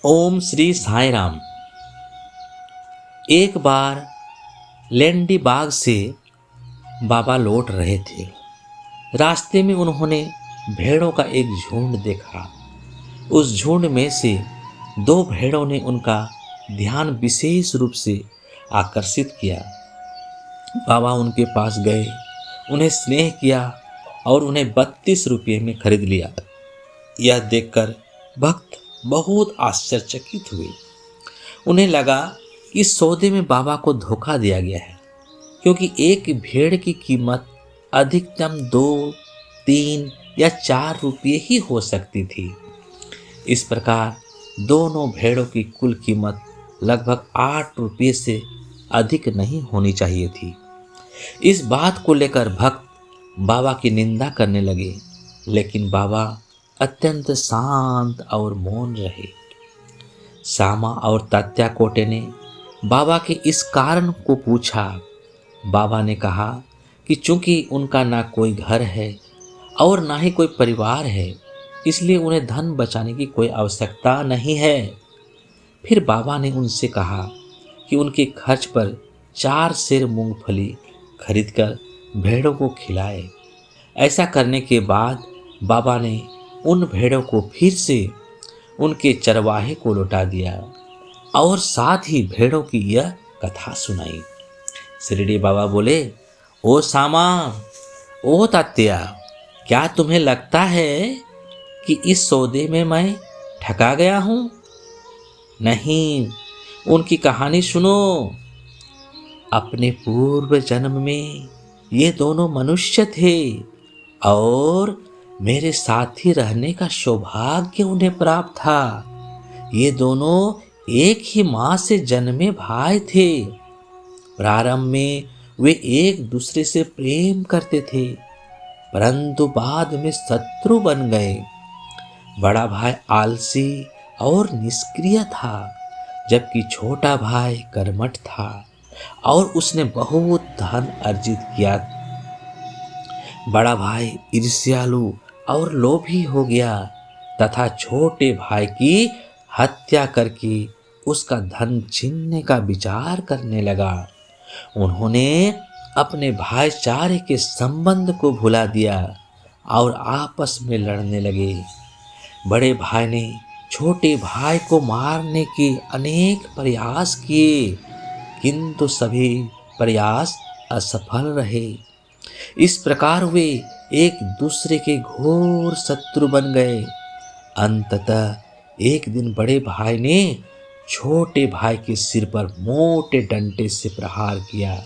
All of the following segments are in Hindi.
ओम श्री साई राम। एक बार लेंडी बाग से बाबा लौट रहे थे। रास्ते में उन्होंने भेड़ों का एक झुंड देखा। उस झुंड में से दो भेड़ों ने उनका ध्यान विशेष रूप से आकर्षित किया। बाबा उनके पास गए, उन्हें स्नेह किया और उन्हें 32 रुपये में खरीद लिया। यह देखकर भक्त बहुत आश्चर्यचकित हुए। उन्हें लगा कि इस सौदे में बाबा को धोखा दिया गया है, क्योंकि एक भेड़ की कीमत अधिकतम 2, 3 या 4 रुपये ही हो सकती थी। इस प्रकार दोनों भेड़ों की कुल कीमत लगभग 8 रुपये से अधिक नहीं होनी चाहिए थी। इस बात को लेकर भक्त बाबा की निंदा करने लगे, लेकिन बाबा अत्यंत शांत और मौन रहे। श्यामा और तात्या कोटे ने बाबा के इस कारण को पूछा। बाबा ने कहा कि चूंकि उनका ना कोई घर है और ना ही कोई परिवार है, इसलिए उन्हें धन बचाने की कोई आवश्यकता नहीं है। फिर बाबा ने उनसे कहा कि उनके खर्च पर 4 सेर मूंगफली खरीदकर भेड़ों को खिलाए। ऐसा करने के बाद बाबा ने उन भेड़ों को फिर से उनके चरवाहे को लौटा दिया और साथ ही भेड़ों की यह कथा सुनाई। शिरडी बाबा बोले, ओ सामा, ओ तात्या, क्या तुम्हें लगता है कि इस सौदे में मैं ठगा गया हूं? नहीं, उनकी कहानी सुनो। अपने पूर्व जन्म में ये दोनों मनुष्य थे और मेरे साथ ही रहने का सौभाग्य उन्हें प्राप्त था। ये दोनों एक ही माँ से जन्मे भाई थे। प्रारंभ में वे एक दूसरे से प्रेम करते थे, परंतु बाद में शत्रु बन गए। बड़ा भाई आलसी और निष्क्रिय था, जबकि छोटा भाई कर्मठ था और उसने बहुत धन अर्जित किया। बड़ा भाई ईर्ष्यालु और लोभी हो गया तथा छोटे भाई की हत्या करके उसका धन छीनने का विचार करने लगा। उन्होंने अपने भाईचारे के संबंध को भुला दिया और आपस में लड़ने लगे। बड़े भाई ने छोटे भाई को मारने के अनेक प्रयास किए, किंतु सभी प्रयास असफल रहे। इस प्रकार वे एक दूसरे के घोर शत्रु बन गए। अंततः एक दिन बड़े भाई ने छोटे भाई के सिर पर मोटे डंडे से प्रहार किया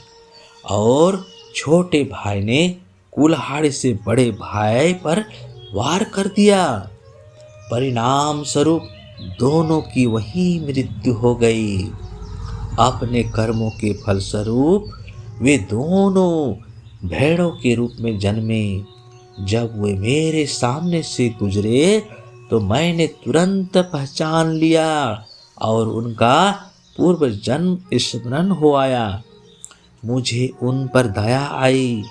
और छोटे भाई ने कुल्हाड़ी से बड़े भाई पर वार कर दिया। परिणाम स्वरूप दोनों की वही मृत्यु हो गई। अपने कर्मों के फलस्वरूप वे दोनों भेड़ों के रूप में जन्मे। जब वे मेरे सामने से गुजरे तो मैंने तुरंत पहचान लिया और उनका पूर्व जन्म स्मरण हो आया। मुझे उन पर दया आई।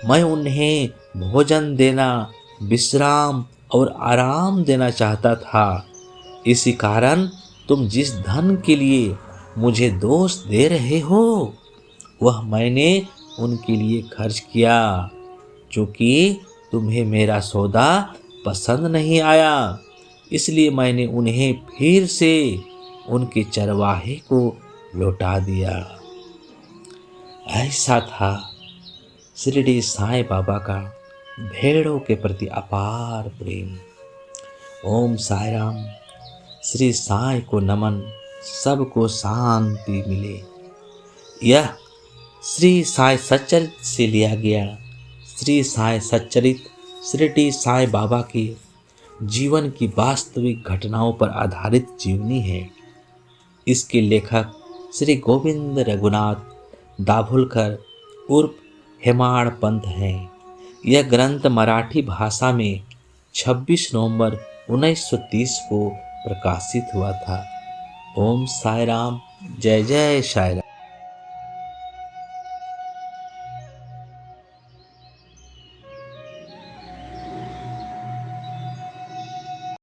मैं उन्हें भोजन देना, विश्राम और आराम देना चाहता था। इसी कारण तुम जिस धन के लिए मुझे दोष दे रहे हो, वह मैंने उनके लिए खर्च किया, क्योंकि तुम्हें मेरा सौदा पसंद नहीं आया। इसलिए मैंने उन्हें फिर से उनके चरवाहे को लौटा दिया। ऐसा था शिरडी साईं बाबा का भेड़ों के प्रति अपार प्रेम। ओम साई राम। श्री साईं को नमन। सबको शांति मिले। यह श्री साईं सच्चरित से लिया गया। श्री साईं सच्चरित शिरडी साईं बाबा के जीवन की वास्तविक घटनाओं पर आधारित जीवनी है। इसके लेखक श्री गोविंद रघुनाथ दाभोलकर उर्फ हेमाड़ पंत हैं। यह ग्रंथ मराठी भाषा में 26 नवंबर 1930 को प्रकाशित हुआ था। ओम साई राम। जय जय साई राम।